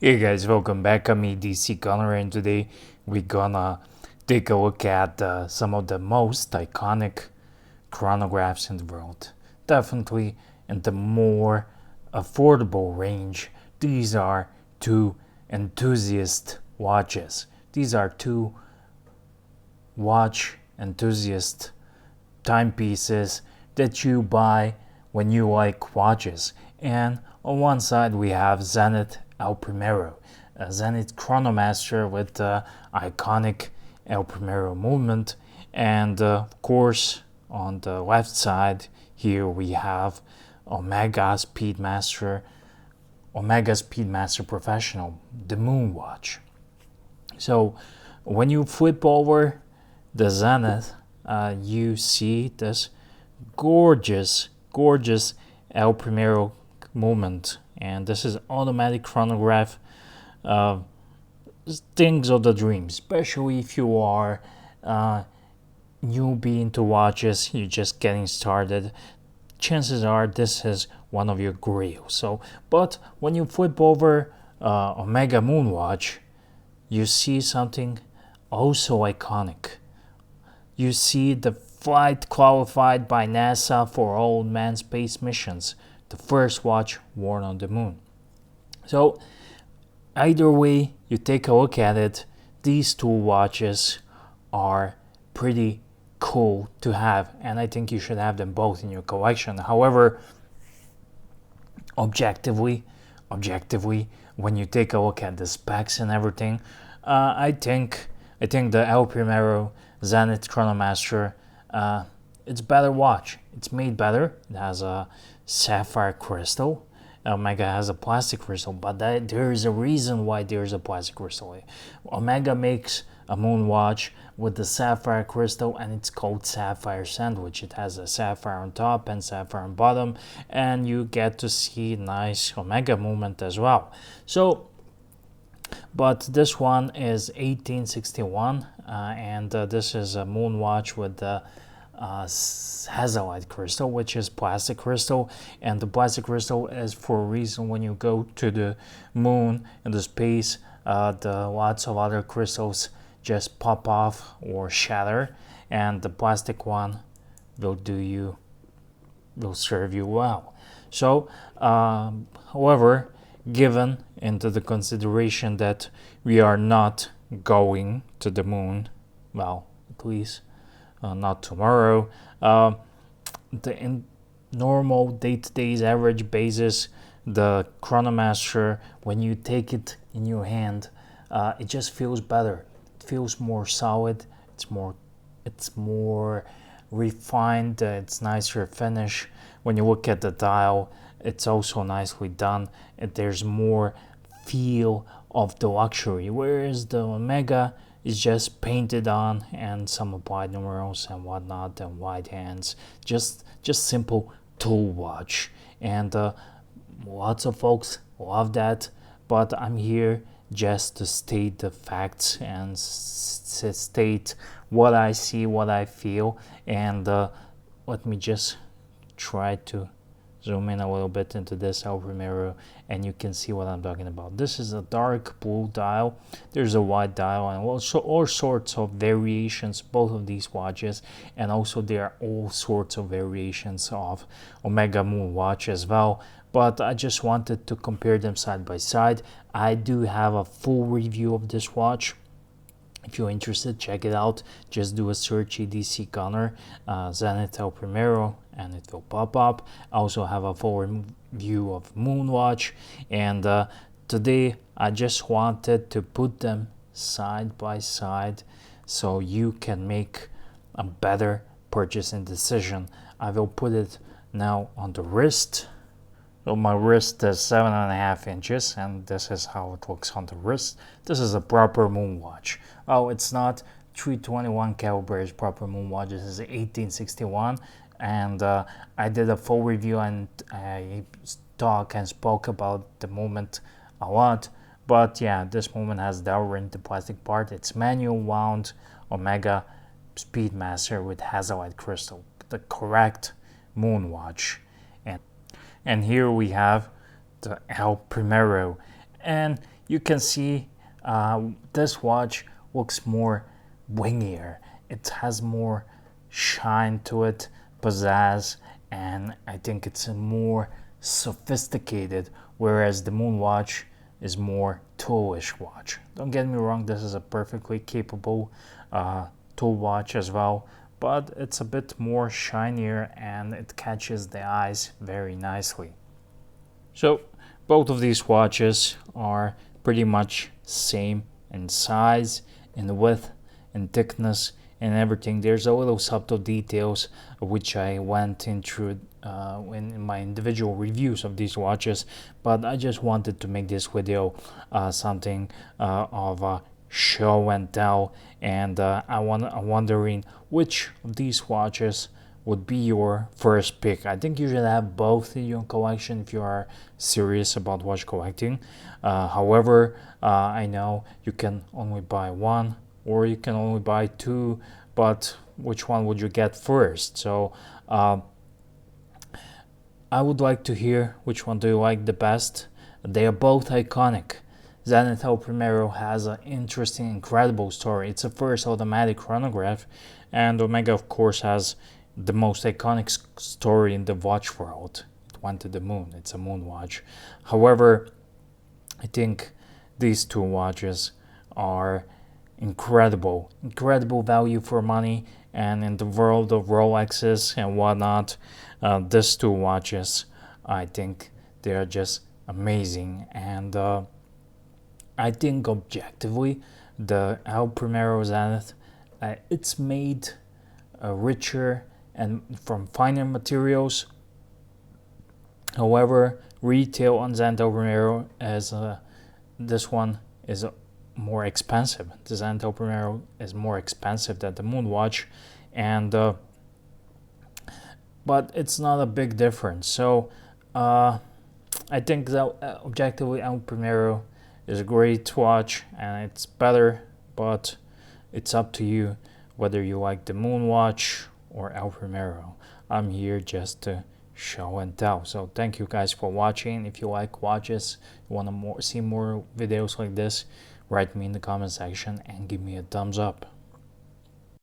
Hey guys, welcome back. I'm DC Connor, and today we're gonna take a look at some of the most iconic chronographs in the world. Definitely in the more affordable range. These are two enthusiast watches. These are two watch enthusiast timepieces that you buy when you like watches. And on one side we have Zenith El Primero, a Zenith Chronomaster with the iconic El Primero movement. And of course, on the left side here we have Omega Speedmaster, Omega Speedmaster Professional, the Moonwatch. So when you flip over the Zenith, you see this gorgeous El Primero movement, and this is automatic chronograph. Uh, Things of the dream, especially if you are newbie into watches, you're just getting started. Chances are this is one of your grails. So, but when you flip over Omega Moonwatch, you see something also iconic. You see the flight qualified by NASA for all manned space missions, the first watch worn on the moon. So, either way you take a look at it, these two watches are pretty cool to have, and I think you should have them both in your collection. However, objectively, when you take a look at the specs and everything, I think the El Primero Zenith Chronomaster, it's better watch. It's made better. It has a sapphire crystal. Omega has a plastic crystal, but there is a reason why there's a plastic crystal. Omega makes a moon watch with the sapphire crystal, and it's called sapphire sandwich. It has a sapphire on top and sapphire on bottom, and you get to see nice Omega movement as well. So, but this one is 1861, and this is a moon watch with the hazellite crystal, which is plastic crystal, and the plastic crystal is for a reason. When you go to the moon and the space, the lots of other crystals just pop off or shatter, and the plastic one will serve you well. So, however, given into the consideration that we are not going to the moon, well, at least not tomorrow. In normal day-to-day average basis, the Chronomaster, when you take it in your hand, it just feels better. It feels more solid. It's more refined. It's nicer finish. When you look at the dial, it's also nicely done. There's more feel of the luxury, whereas the Omega is just painted on and some applied numerals and whatnot and white hands. Just simple tool watch, and lots of folks love that. But I'm here just to state the facts and state what I see, what I feel, and let me just try to zoom in a little bit into this El Primero, and you can see what I'm talking about. This is a dark blue dial. There's a white dial, and also all sorts of variations, both of these watches, and also there are all sorts of variations of Omega Moon watch as well. But I just wanted to compare them side by side. I do have a full review of this watch. If you're interested, check it out. Just do a search EDC Connor, Zenith El Primero, and it will pop up. I also have a full review of Moonwatch, and today I just wanted to put them side by side so you can make a better purchasing decision. I will put it now on the wrist. So my wrist is 7.5 inches, and this is how it looks on the wrist. This is a proper moon watch. Oh, it's not 321 caliber proper moon watch. This is 1861, and I did a full review and I talk and spoke about the movement a lot. But yeah, this movement has the ring, the plastic part. It's manual wound Omega Speedmaster with hazellite crystal, the correct moon watch. And here we have the El Primero, And you can see this watch looks more wingier. It has more shine to it, pizzazz, and I think it's a more sophisticated, whereas the Moonwatch is more toolish watch. Don't get me wrong, this is a perfectly capable tool watch as well, but it's a bit more shinier and it catches the eyes very nicely. So both of these watches are pretty much same in size, in width, in thickness, and everything. There's a little subtle details which I went into in my individual reviews of these watches, but I just wanted to make this video something of a show and tell, and I'm wondering which of these watches would be your first pick. I think you should have both in your collection if you are serious about watch collecting. However, I know you can only buy one or you can only buy two, but which one would you get first? So I would like to hear which one do you like the best. They are both iconic. Zenith El Primero has an interesting, incredible story. It's a first automatic chronograph, and Omega of course has the most iconic story in the watch world. It went to the moon. It's a moon watch. However, I think these two watches are incredible value for money, and in the world of Rolexes and whatnot, these two watches, I think they are just amazing. And I think objectively the El Primero Zenith, it's made richer and from finer materials. However, retail on Zenith El Primero as this one is more expensive. The Zenith El Primero is more expensive than the Moonwatch, and but it's not a big difference. So I think that objectively El Primero is a great watch and it's better, but it's up to you whether you like the Moonwatch or El Primero. I'm here just to show and tell. So thank you guys for watching. If you like watches, you want to see more videos like this, write me in the comment section and give me a thumbs up.